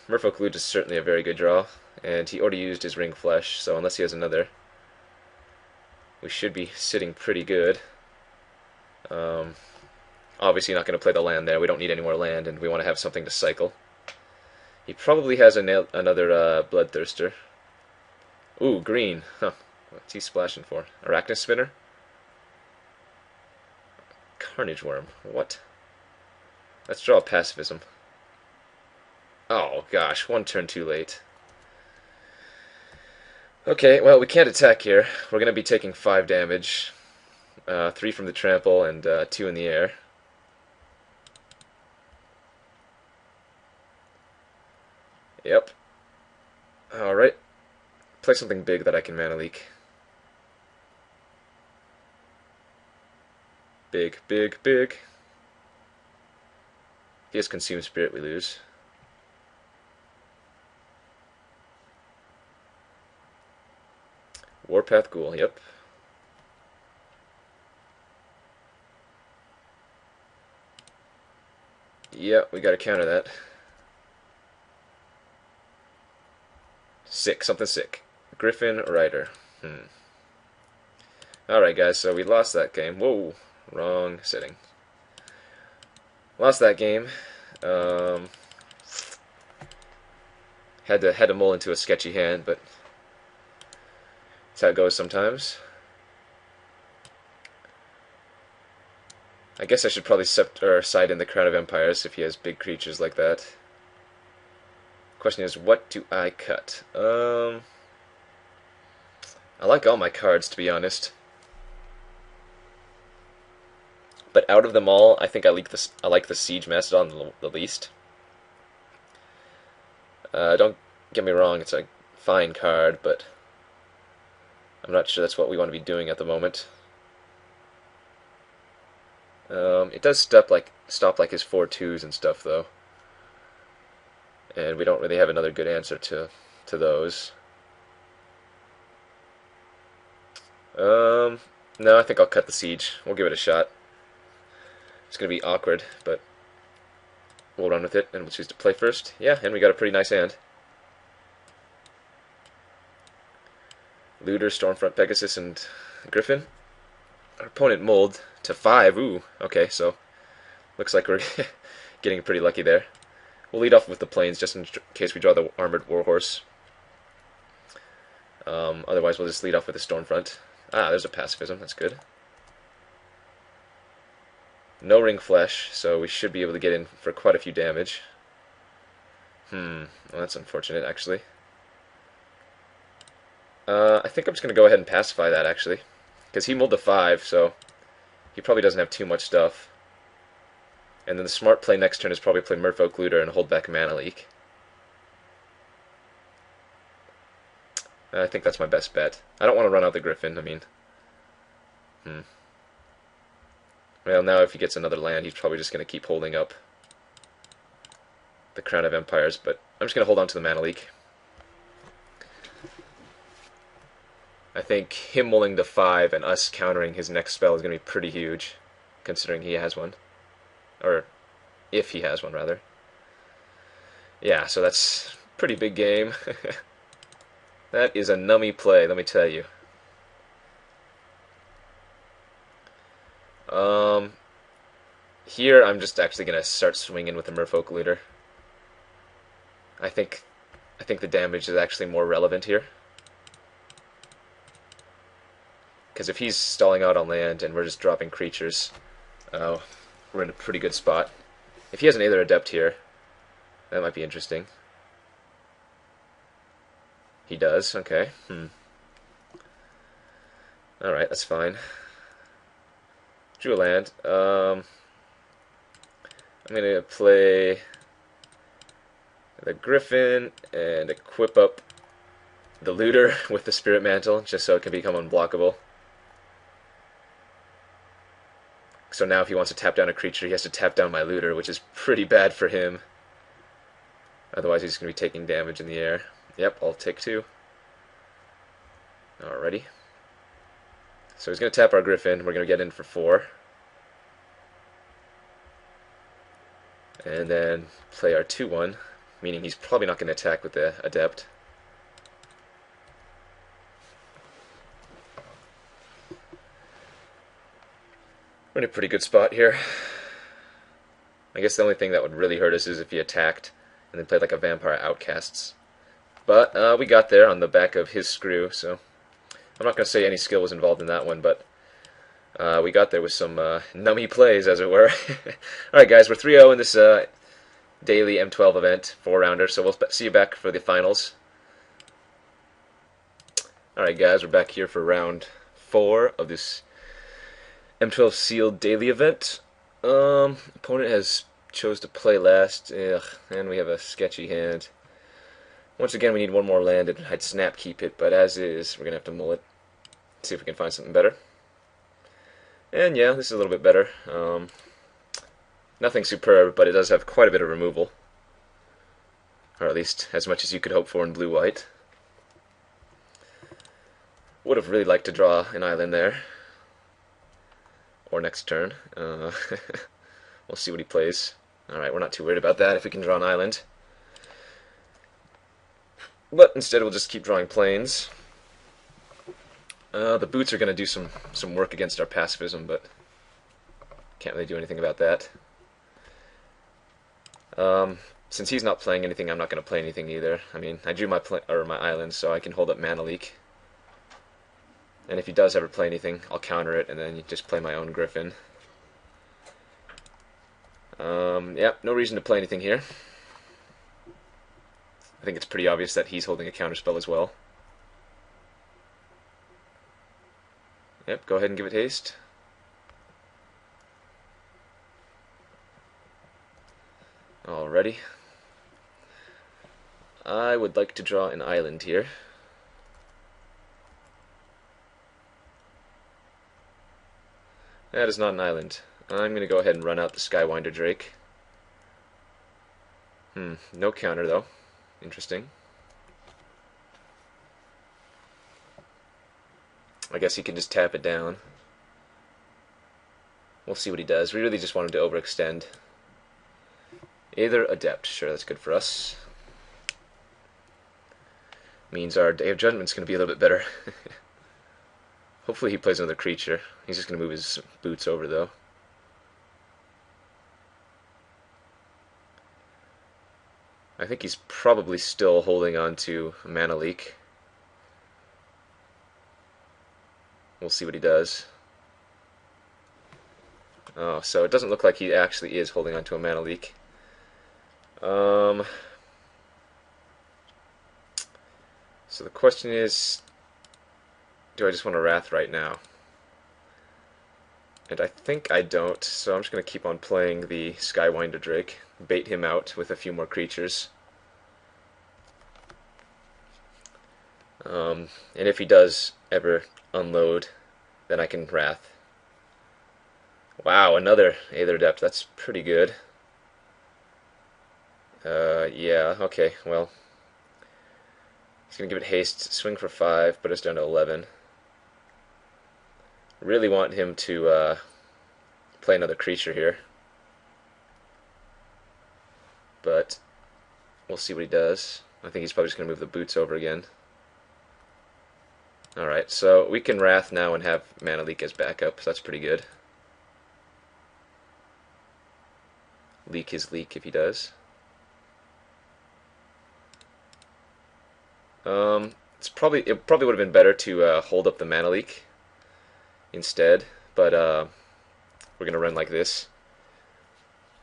Merfolk Loot is certainly a very good draw, and he already used his Ring Flesh, so unless he has another, we should be sitting pretty good. Um, Obviously not going to play the land there. We don't need any more land, and we want to have something to cycle. He probably has another Bloodthirster. Ooh, green. Huh. What's he splashing for? Arachnus Spinner? Carnage Worm. What? Let's draw Pacifism. Oh gosh, one turn too late. Okay, well, we can't attack here. We're going to be taking 5 damage. 3 from the trample and 2 in the air. Yep. Alright. Play something big that I can mana leak. Big, big, big. He has Consume Spirit, we lose. Warpath Ghoul, yep. Yep, we gotta counter that. Sick, something sick. Griffin Rider. Alright guys, so we lost that game. Whoa, wrong setting. Lost that game. Had to mull into a sketchy hand, but that's how it goes sometimes. I guess I should probably side in the Crown of Empires if he has big creatures like that. Question is, what do I cut? I like all my cards, to be honest. But out of them all, I think I like the Siege Mastodon the least. Don't get me wrong, it's a fine card, but I'm not sure that's what we want to be doing at the moment. It does stop like his 4/2s and stuff, though. And we don't really have another good answer to those. No, I think I'll cut the siege. We'll give it a shot. It's going to be awkward, but we'll run with it, and we'll choose to play first. Yeah, and we got a pretty nice hand. Looter, Stormfront, Pegasus, and Griffin. Our opponent mulled to 5. Ooh, okay, so looks like we're getting pretty lucky there. We'll lead off with the plains just in case we draw the Armored Warhorse. Otherwise, we'll just lead off with the Stormfront. Ah, there's a Pacifism. That's good. No Ring Flesh, so we should be able to get in for quite a few damage. Well, that's unfortunate, actually. I think I'm just going to go ahead and pacify that, actually. Because he mulled to 5, so he probably doesn't have too much stuff. And then the smart play next turn is probably play Merfolk Looter and hold back Mana Leak. I think that's my best bet. I don't want to run out the Griffin, I mean. Well, now if he gets another land, he's probably just going to keep holding up the Crown of Empires, but I'm just going to hold on to the Mana Leak. I think him mulling to 5 and us countering his next spell is going to be pretty huge, considering he has one. Or, if he has one, rather. Yeah, so that's a pretty big game. That is a nummy play, let me tell you. Here I'm just actually going to start swinging with the Merfolk Looter. I think the damage is actually more relevant here. Because if he's stalling out on land and we're just dropping creatures, we're in a pretty good spot. If he has an Aether Adept here, that might be interesting. He does, okay. Alright, that's fine. Drew a land. I'm going to play the Griffin and equip up the Looter with the Spirit Mantle, just so it can become unblockable. So now if he wants to tap down a creature, he has to tap down my Looter, which is pretty bad for him. Otherwise he's going to be taking damage in the air. Yep, I'll take 2. Alrighty. So he's going to tap our Griffin. We're going to get in for 4. And then play our 2/1. meaning he's probably not going to attack with the Adept. We're in a pretty good spot here. I guess the only thing that would really hurt us is if he attacked and then played like a Vampire Outcasts. But we got there on the back of his screw, so I'm not going to say any skill was involved in that one, but we got there with some nummy plays, as it were. Alright guys, we're 3-0 in this daily M12 event, 4-rounder, so we'll see you back for the finals. Alright guys, we're back here for round 4 of this M12 sealed daily event. Opponent has chose to play last. Ugh, and we have a sketchy hand. Once again, we need one more land, and I'd snap keep it, but as is, we're gonna have to mull it. See if we can find something better. And yeah, this is a little bit better. Nothing superb, but it does have quite a bit of removal, or at least as much as you could hope for in blue-white. Would have really liked to draw an island there. Or next turn. We'll see what he plays. Alright, we're not too worried about that if we can draw an island. But instead we'll just keep drawing planes. The boots are going to do some work against our pacifism, but can't really do anything about that. Since he's not playing anything, I'm not going to play anything either. I mean, I drew my island, so I can hold up Mana Leak. And if he does ever play anything, I'll counter it, and then you just play my own Griffin. Yeah, no reason to play anything here. I think it's pretty obvious that he's holding a counterspell as well. Yep, go ahead and give it haste. Alrighty. I would like to draw an island here. That is not an island. I'm going to go ahead and run out the Skywinder Drake. No counter though. Interesting. I guess he can just tap it down. We'll see what he does. We really just want him to overextend. Either Adept. Sure, that's good for us. Means our Day of Judgment's going to be a little bit better. Hopefully he plays another creature. He's just going to move his boots over, though. I think he's probably still holding on to Mana Leak. We'll see what he does. Oh, so it doesn't look like he actually is holding on to a Mana Leak. So the question is, do I just want to Wrath right now? And I think I don't, so I'm just going to keep on playing the Skywinder Drake, bait him out with a few more creatures. And if he does ever unload, then I can Wrath. Wow, another Aether Adept, that's pretty good. Yeah, okay, well. He's going to give it haste, swing for 5, put us down to 11. Really want him to play another creature here. But we'll see what he does. I think he's probably just going to move the boots over again. Alright, so we can Wrath now and have Mana Leak as backup, so that's pretty good. Leak his leak if he does. It probably would have been better to hold up the Mana Leak instead, but we're gonna run like this.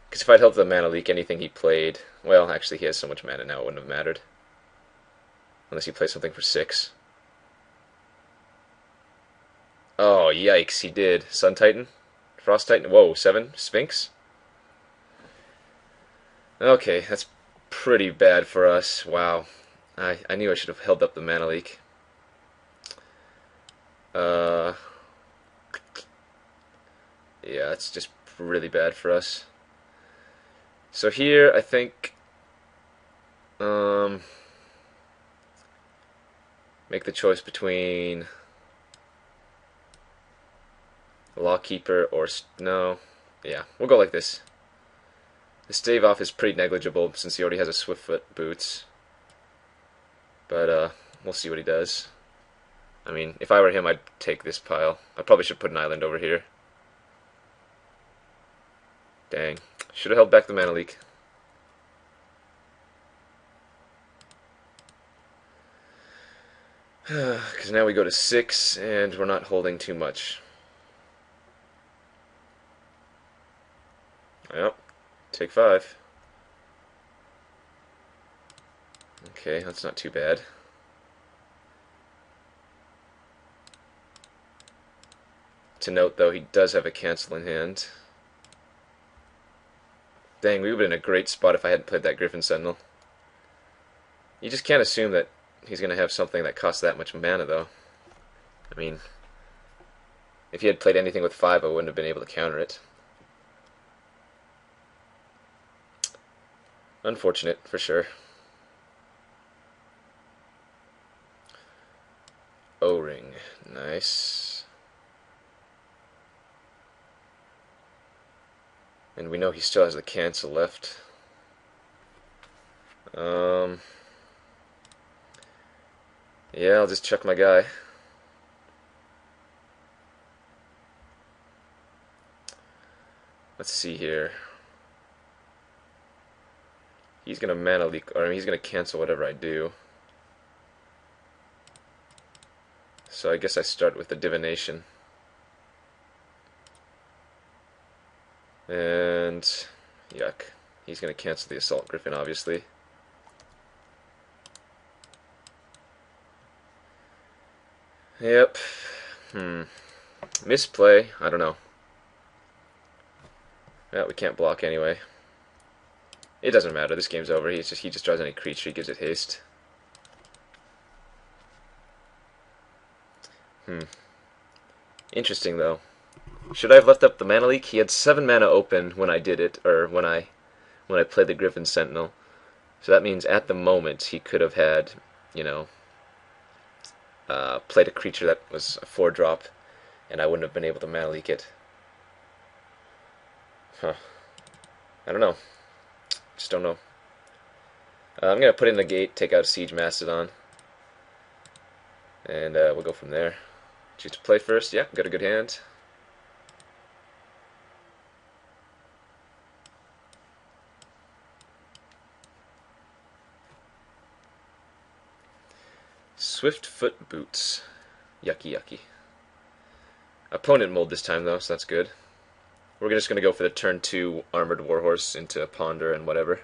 Because if I'd held the Mana Leak, anything he played, well, actually he has so much mana now it wouldn't have mattered, unless he plays something for 6. Oh yikes, he did. Sun Titan, Frost Titan. Whoa, 7 Sphinx. Okay, that's pretty bad for us. Wow. I knew I should have held up the Mana Leak. Yeah, it's just really bad for us. So here, I think, make the choice between Lawkeeper or no, yeah, we'll go like this. The stave off is pretty negligible since he already has a Swiftfoot boots. But we'll see what he does. I mean, if I were him, I'd take this pile. I probably should put an island over here. Dang. Should have held back the mana leak. Because now we go to 6, and we're not holding too much. Yep. Take 5. Okay, that's not too bad. To note, though, he does have a cancel in hand. Dang, we would have been in a great spot if I hadn't played that Griffin Sentinel. You just can't assume that he's going to have something that costs that much mana, though. I mean, if he had played anything with 5, I wouldn't have been able to counter it. Unfortunate, for sure. O-ring. Nice. And we know he still has the cancel left. Yeah, I'll just chuck my guy. Let's see here. He's gonna mana leak, or he's gonna cancel whatever I do. So I guess I start with the divination. And yuck. He's gonna cancel the Assault Griffin, obviously. Yep. Misplay? I don't know. Well, we can't block anyway. It doesn't matter. This game's over. He just draws any creature. He gives it haste. Interesting though. Should I have left up the mana leak? He had 7 mana open when I did it, or when I played the Griffin Sentinel. So that means at the moment he could have had, you know, played a creature that was a 4-drop, and I wouldn't have been able to mana leak it. Huh. I don't know. Just don't know. I'm going to put in the gate, take out a Siege Mastodon, and we'll go from there. Choose to play first. Yeah, got a good hand. Swiftfoot boots. Yucky, yucky. Opponent mold this time, though, so that's good. We're just going to go for the turn 2 Armored Warhorse into Ponder and whatever.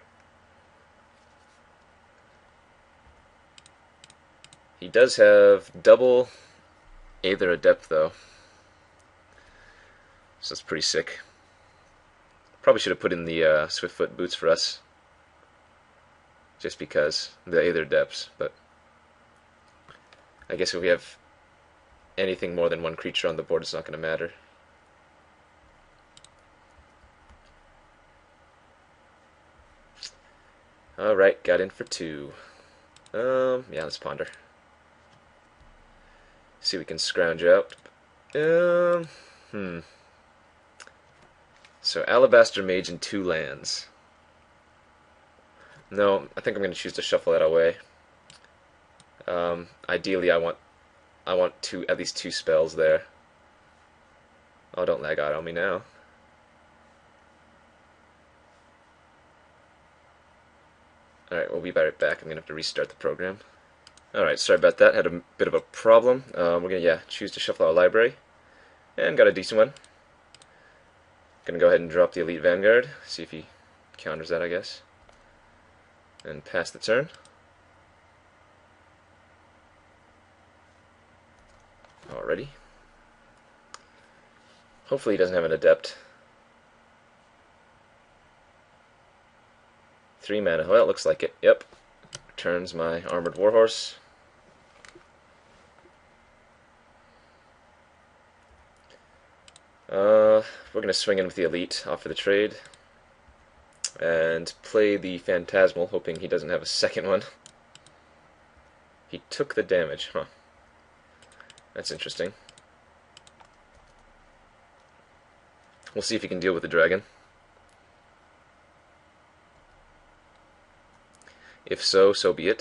He does have double Aether Adept, though. So that's pretty sick. Probably should have put in the Swiftfoot boots for us. Just because. The Aether Adepts, but I guess if we have anything more than one creature on the board, it's not going to matter. Alright, got in for 2. Yeah, let's Ponder. See if we can scrounge out. So, Alabaster Mage and 2 lands. No, I think I'm going to choose to shuffle that away. Ideally, I want at least 2 spells there. Oh, don't lag out on me now. Alright, we'll be right back. I'm going to have to restart the program. Alright, sorry about that. Had a bit of a problem. We're going to, choose to shuffle our library. And got a decent one. Going to go ahead and drop the Elite Vanguard. See if he counters that, I guess. And pass the turn. Alrighty. Hopefully he doesn't have an Adept. 3 mana. Well, it looks like it. Yep. Returns my Armored Warhorse. We're going to swing in with the Elite, offer the trade, and play the Phantasmal, hoping he doesn't have a second one. He took the damage, huh. That's interesting. We'll see if he can deal with the dragon. If so, so be it.